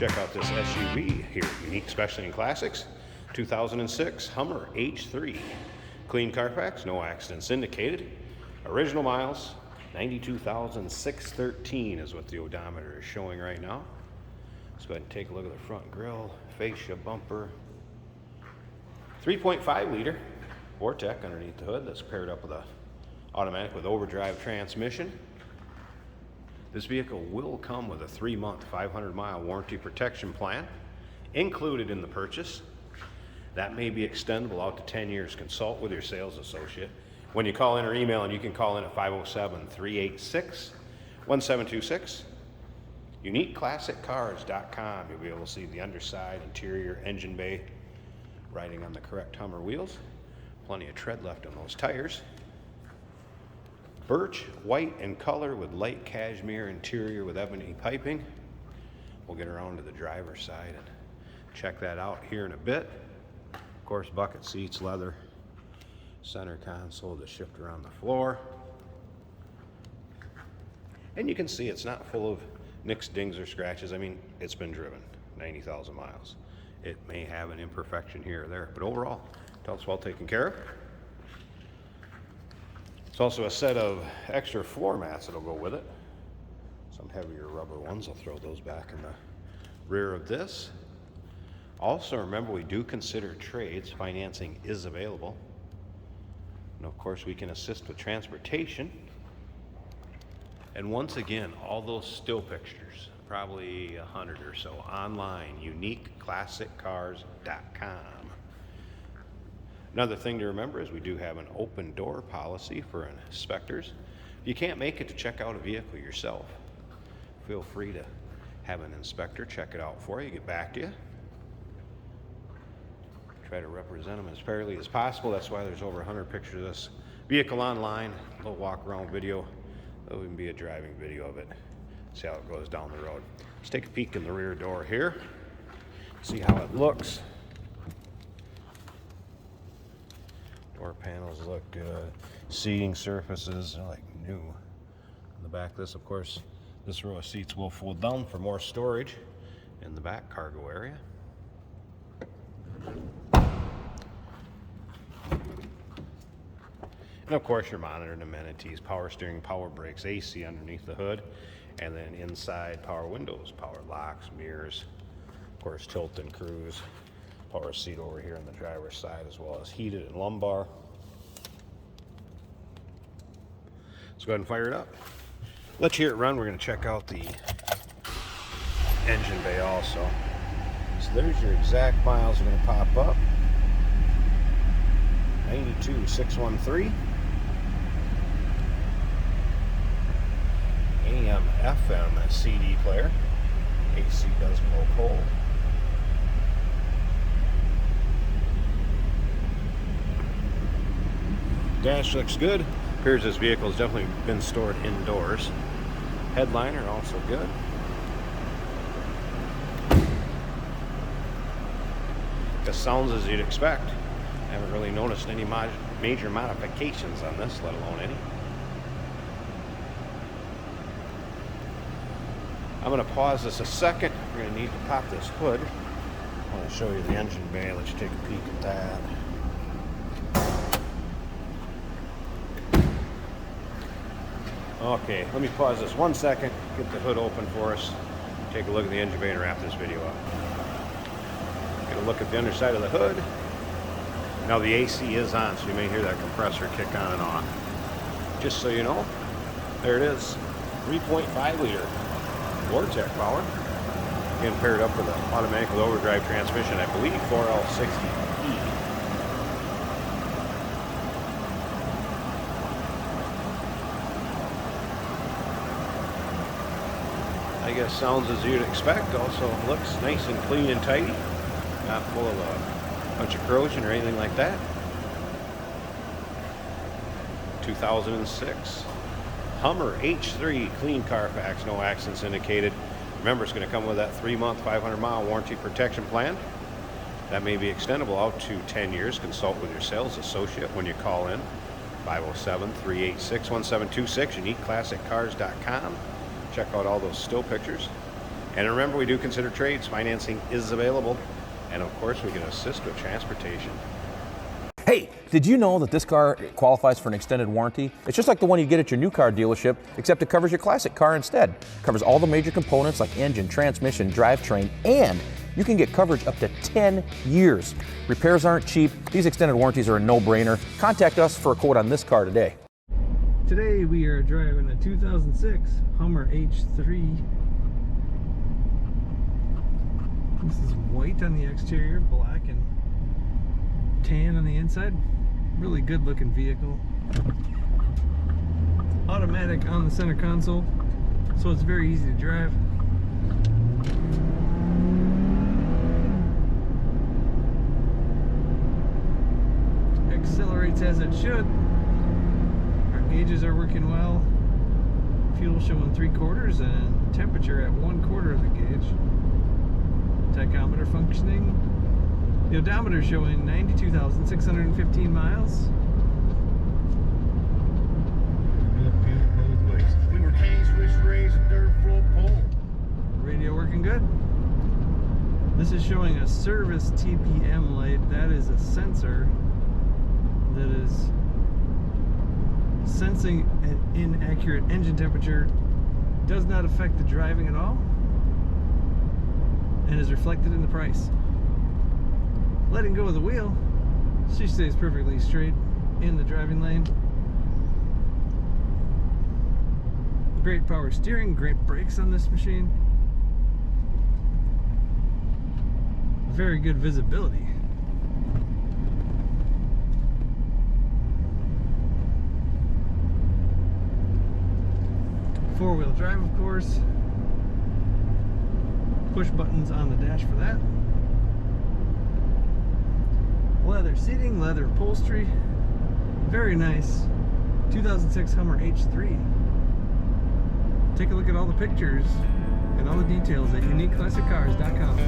Check out this SUV here, Unique Specialty and Classics, 2006 Hummer H3. Clean Carfax, no accidents indicated. Original miles, 92,613 is what the odometer is showing right now. Let's go ahead and take a look at the front grille, fascia, bumper. 3.5 liter Vortec underneath the hood that's paired up with a automatic with overdrive transmission. This vehicle will come with a 3-month, 500-mile warranty protection plan included in the purchase. That may be extendable out to 10 years. Consult with your sales associate. When you call in or email, and you can call in at 507-386-1726. UniqueClassicCars.com. You'll be able to see the underside, interior, engine bay, riding on the correct Hummer wheels. Plenty of tread left on those tires. Birch, white in color with light cashmere interior with ebony piping. We'll get around to the driver's side and check that out here in a bit. Of course, bucket seats, leather, center console to shift around the floor. And you can see it's not full of nicks, dings, or scratches. I mean, it's been driven 90,000 miles. It may have an imperfection here or there, but overall, it's well taken care of. It's also a set of extra floor mats that'll go with it. Some heavier rubber ones. I'll throw those back in the rear of this. Also, remember, we do consider trades. Financing is available. And of course, we can assist with transportation. And once again, all those still pictures, probably 100 or so, online, UniqueClassicCars.com. Another thing to remember is we do have an open door policy for inspectors. If you can't make it to check out a vehicle yourself, feel free to have an inspector check it out for you, get back to you. Try to represent them as fairly as possible. That's why there's over 100 pictures of this vehicle online. A little walk around video. There'll even be a driving video of it. See how it goes down the road. Let's take a peek in the rear door here. See how it looks. Door panels look good. Seating surfaces are like new. In the back of this, of course, this row of seats will fold down for more storage in the back cargo area. And of course, your monitored amenities, power steering, power brakes, AC underneath the hood, and then inside power windows, power locks, mirrors, of course, tilt and cruise, power seat over here on the driver's side, as well as heated and lumbar. Let's go ahead and fire it up. Let you hear it run. We're going to check out the engine bay also. So there's your exact miles are going to pop up. 92,613. AM, FM, CD player. AC does blow cold. Dash looks good. Appears this vehicle has definitely been stored indoors. Headliner also good. This sounds as you'd expect. I haven't really noticed any major modifications on this, let alone any. I'm going to pause this a second. We're going to need to pop this hood. I want to show you the engine bay. Let you take a peek at that. Okay, let me pause this 1 second, get the hood open for us, take a look at the engine bay and wrap this video up. Get a look at the underside of the hood. Now the AC is on, so you may hear that compressor kick on and off. Just so you know, there it is, 3.5 liter Vortec power. Again, paired up with an automatic with overdrive transmission, I believe 4L60E. I guess sounds as you'd expect. Also looks nice and clean and tidy. Not full of a bunch of corrosion or anything like that. 2006 Hummer H3, clean Carfax, no accidents indicated. Remember, it's going to come with that 3-month, 500-mile warranty protection plan. That may be extendable out to 10 years. Consult with your sales associate when you call in. 507-386-1726, UniqueClassicCars.com. Check out all those still pictures. And remember, we do consider trades. Financing is available. And of course, we can assist with transportation. Hey, did you know that this car qualifies for an extended warranty? It's just like the one you get at your new car dealership, except it covers your classic car instead. It covers all the major components like engine, transmission, drivetrain, and you can get coverage up to 10 years. Repairs aren't cheap. These extended warranties are a no-brainer. Contact us for a quote on this car today. Today we are driving a 2006 Hummer H3. This is white on the exterior, black and tan on the inside. Really good looking vehicle. Automatic on the center console, so it's very easy to drive. Accelerates as it should. Our gauges are working well. Fuel showing 3/4 and temperature at 1/4 of the gauge. Tachometer functioning. The odometer showing 92,615 miles. We were cane switch raised and dirt full pole. Radio working good. This is showing a service TPM light. That is a sensor that is sensing an inaccurate engine temperature. Does not affect the driving at all and is reflected in the price. Letting go of the wheel, she stays perfectly straight in the driving lane. Great power steering, great brakes on this machine. Very good visibility. Four-wheel drive, of course. Push buttons on the dash for that. Leather seating, leather upholstery. Very nice 2006 Hummer H3. Take a look at all the pictures and all the details at uniqueclassiccars.com.